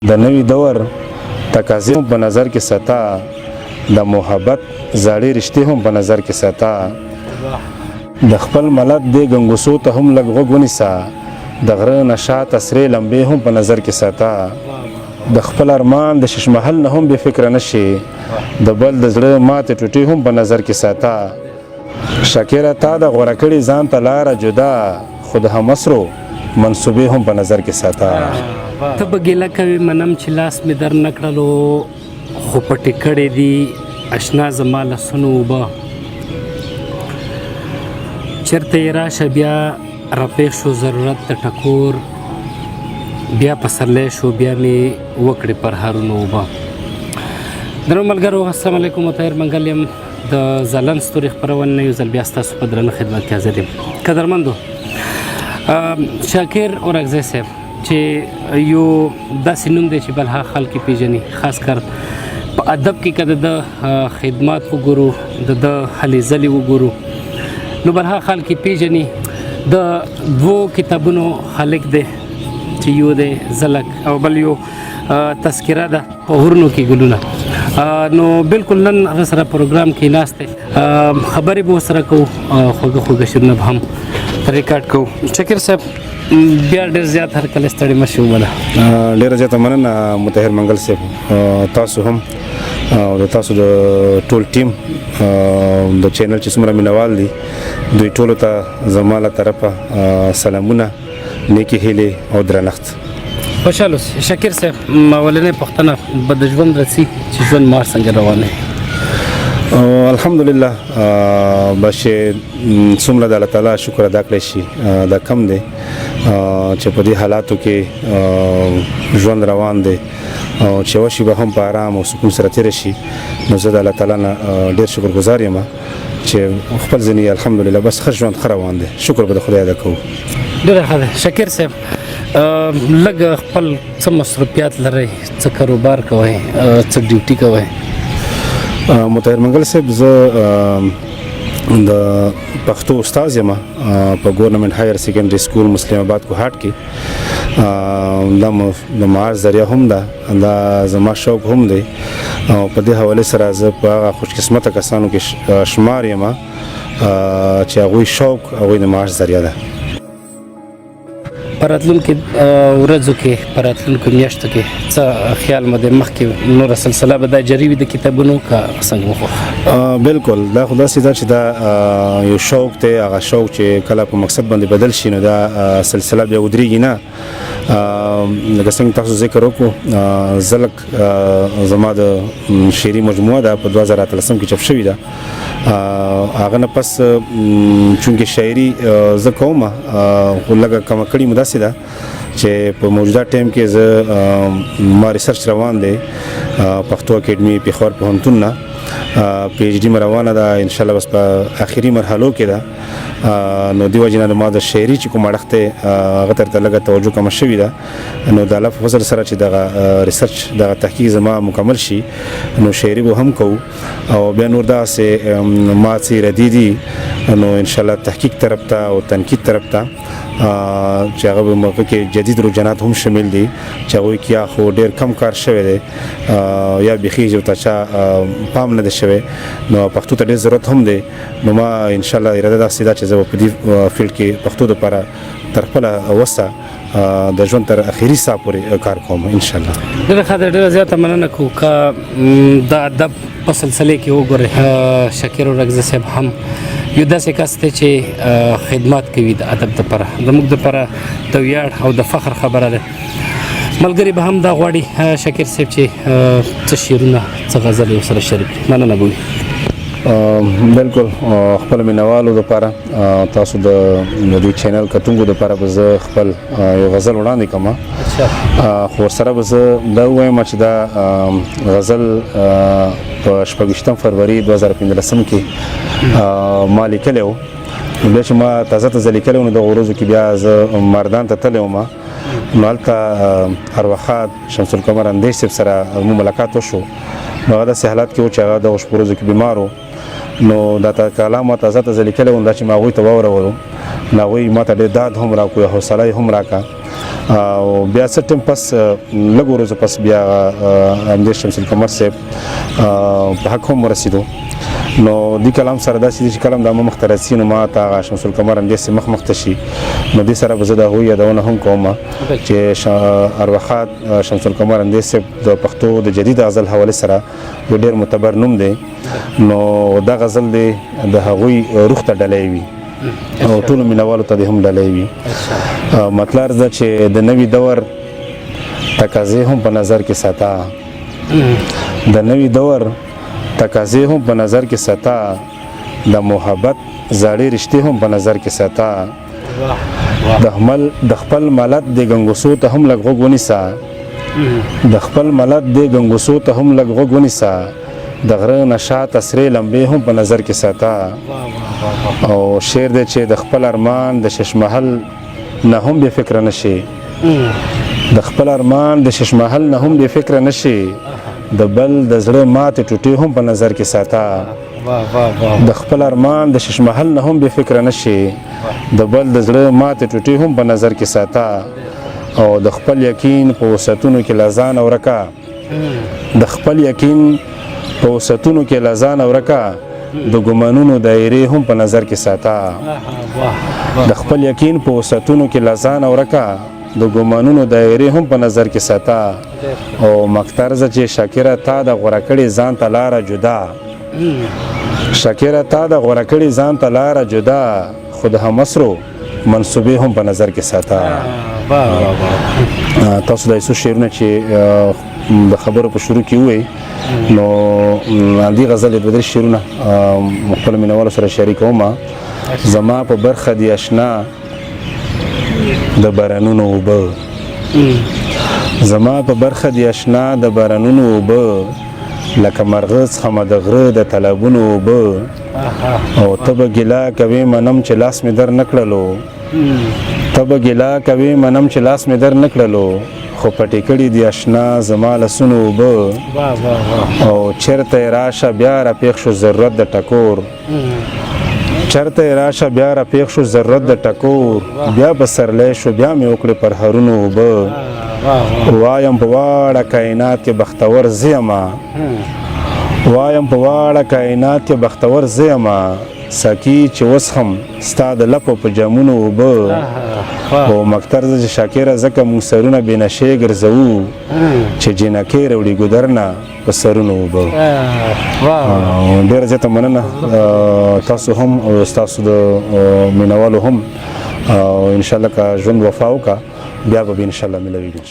د نوي دور تقاضې هم په نظر کې ساته، د محبت زاړې رشتې هم په نظر کې ساته، د خپل ملت دې ګنګوسو ته هم لږ غوږ ونیسه، د غره نشاط سرې لمبې هم په نظر کې ساته، د خپل ارمان د ششمحل نه هم بې فکره نشي، د بل د زړه ماتې ټوټې هم په نظر کې ساته. شاکره تا د غوره کړي ځان ته لاره جدا، خو د همسرو منصوبې هم په نظر کې ساته. ته به ګیله کوې منم چې لاس مې در نه کړلو، خو پټې کړې دي اشنا زما لاسونو اوبه. چېرته یې راشه بیا راپېښ شو ضرورت د ټکور، بیا پسرلی شو بیا مې وکړې پر هرونو اوبه. درنو ملګرو السلام علیکم، مطهر منګل یم د ځلاند ستوري خپرونې یو ځل بیا ستاسو په درنه خدمت کې حاضر یم. قدرمندو شاکر اورکزی صاحب چې یو داسې نوم دی چې بلها خلک یې پېژني، خاص کر په ادب کې که د خدمات وګورو، د هلې ځلې وګورو، نو بلها خلک یې پېژني. د دوو کتابونو خالق دی چې یو دی زلک او بل یو تذکره ده په غرونو کې ګلونه. نو بالکل نن هغه سره پروګرام کې ناست دی، خبرې به ورسره کوو، خوږه خوږه شعرونه به هم ریکارډ کوو. شاکر صاحب بیا ډېر زیات هر کله ستړي مه شئ. ومنه ډېره زیاته مننه مطهر منګل صاحب، تاسو هم او د تاسو د ټول ټیم د چینل چې څومره مینوال دي دوی ټولو ته زما له طرفه سلامونه، نیکې هیلې او درنښت. خوشحال اوسئ. شاکر صاحب اولنۍ پوښتنه به د ژوند رسي چې ژوند مار څنګه روان دی؟ الحمدلله بس چې څومره د الله تعالی شکر ادا کړی شي دا کم دی چې په دې حالاتو کې ژوند روان دی او چې وشي به هم په آرام او سکون سره تېره شي. نو زه د الله تعالی نه ډېر شکرګزار یم چې خپل ځینې الحمدلله بس ښه ژوند ښه روان دی، شکر به د خدای ادا کوو. ډېره ښه ده. شاکر صاحب لږ خپل څه مصروفیات لرئ، څه کاروبار کوئ، څه ډیوټي کوئ؟ مطهر منګل صاحب زه د پښتو استاد یم په ګورنمنټ هایر سیکنډري سکول مسلم آباد کوهاټ کې. دا د معاش ذریعه هم ده، دا زما شوق هم دی او په دې حوالې سره زه په هغه خوشقسمته کسانو کې شمار یم چې هغوی شوق هغوی د معاش ذریعه ده. په راتلونکو ورځو کې، په راتلونکو میاشتو کې څه خیال مو دی؟ مخکې نوره سلسله به دا جاري وي د کتابونو که څنګه وخوښ؟ بالکل دا خو داسې ده چې دا یو شوق دی، هغه شوق چې کله په مقصد باندې بدل شي نو دا سلسله بیا ودرېږي نه. لکه څنګه تاسو ذکر وکړو زلک زما د شعري مجموعه ده په 2013 کې چاپ شوې ده. هغه نه پس چونکې شاعري زه کوم خو لږه کمه کړې مو داسې ده چې په موجوده ټایم کې زه ما ریسرچ روان دی پښتو اکیډمي پیښور پوهنتون نه، پی ایچ ډي مې روانه ده انشاءالله، بس په اخري مرحلو کې ده. نو دې وجې نه ما د شاعري چې کوم اړخ دی هغه ته لږه توجه کمه شوې ده. نو د الله په فضل سره چې دغه ریسرچ دغه تحقیق زما مکمل شي نو شاعري به هم کوو او بیا نور داسې ما څه ردي دي نو انشاءالله تحقیق طرف ته او تنقید طرف ته چې هغه به موقع کې جدید رجحانات هم شامل دي چې هغوی کې یا خو ډېر کم کار شوی دی یا بیخي ورته چا پام نه دی شوی، نو پښتو ته ډېر ضرورت هم دی. نو ما انشاءالله اراده داسې ده چې زه به په دې فیلډ کې پښتو دپاره تر خپله وسه د ژوند تر اخري ساه پورې کار کوم انشاءالله. ډېره ښه ده، ډېره زیاته مننه کوو. که د ادب په سلسلې کې وګورئ شاکر اورکزی صاحب هم یو داسې کس دی چې خدمات کوي د ادب دپاره، زموږ دپاره د ویاړ او د فخر خبره ده. ملګري به هم دا غواړي شاکر صاحب چې څه شعرونه څه غزلې ورسره شریک کړي. مننه بولي. بالکل خپل مینوالو دپاره تاسو د دوی چینل کتونکو دپاره به زه خپل یو غزل وړاندې کوم، خو ورسره به زه دا ووایم چې دا غزل په 26 فروری 2015 کې ما لیکلی و. بیا چې ما تازه لیکلی و نو دغه ورځو کې بیا زه مردان ته تللی وم، نو هلته ارواښاد شمس القمر اندیش صاحب سره مو ملاقات وشو. نو هغه داسې حالات کې و چې هغه دغه شپو ورځو کې بیمار و، نو دا کلام ما تازه لیکلی و دا چې ما هغوی ته واورولو، نو هغوی ما ته ډېر داد هم راکړو، حوصله یې هم راکړه او بیا څه ټیم پس لږ ورځې پس بیا همدې شمس القمر صاحب په حق هم ورسېدو. نو دې کلام سره داسې دي چې کلام د مخ ته رسي نو ما ته هغه شمس القمر همداسې مخ ته شي. نو دې سره به زه د هغوی یادونه هم کوم چې ارواښاد شمس القمر همداسې د پښتو د جدید غزل حوالې سره یو ډېر معتبر نوم دی. نو دا غزل دی د هغوی روح ته ډالۍ وي او ټولو مینوالو ته دې هم ډالۍ وي. مطلب دا چې د نوي دور تقاضې هم په نظر کې ساته، د نوي دور تقاضې هم په نظر کې ساته، د محبت زاړې رشتې هم په نظر کې ساته، د خپل ملت د ګنګوسو ته هم لږ غوږ ونیسه، د خپل ملت د ګنګوسو ته هم لږ غوږ ونیسه، د غره نشاته سرې لمبې هم په نظر کې ساته. او شعر دی چې د خپل ارمان د ششمحل نه هم بې فکره نشي، د خپل ارمان د ششمحل نه هم بې فکره نشي، د بل د زړه ماتې ټوټې هم په نظر کې ساته، د خپل ارمان د ششمحل نه هم بې فکره نشي، د بل د زړه ماتې ټوټې هم په نظر کې ساته. او د خپل یقین په وسعتونو کې له ځانه ورکه، د خپل یقین په وسعتونو کې له ځانه ورکه، د ګمانونو دایرې هم په نظر کې ساته، د خپل یقین په وسعتونو کې له ځانه ورکه، د ګمانونو دایرې هم په نظر کې ساته. او مقترزه چې شاکره تا د غوره کړې ځان ته لاره جدا، شاکره تا د غوره کړې ځان ته لاره جدا، خو د همسرو منصوبې هم په نظر کې ساته. تاسو د څو شعرونه چې د خبرو په شروع کې ووایي نو دې غزل دوه درې شعرونه خپلو مینوالو سره شریکوم. زما په برخه دي اشنا د بارانونو اوبه، زما په برخه دي اشنا د بارانونو اوبه، لکه مرغه څخمه د غره د تالابونو اوبه. او ته به ګیله کوې منم چې لاس مې در نه کړلو، ته به ګیله کوې منم چې لاس مې در نه کړلو، خو پټې کړي دي اشنا زما لاسونو اوبه. او چېرته یې راشه بیا راپېښ شو ضرورت د ټکور، چېرته یې راشه بیا راپېښ شو ضرورت د ټکور، بیا به سرلی شو بیا مې وکړې پر هرونو اوبه. وایم په واړه کائنات کې بختور زه یمه، وایم په واړه کائنات کې بختور زه یمه، ساقي چې وڅښم ستا د لپو په جامونو اوبه. او مکترزه چې شاکره ځکه موږ سرونه بې نشې ګرځوو، چې جینکۍ راوړي ګودرنه په سرونو اوبه. ډېره زیاته مننه تاسو هم او ستاسو د مینوالو هم. او انشاءالله که ژوند وفا وکړه بیا به انشاءالله ملویږو.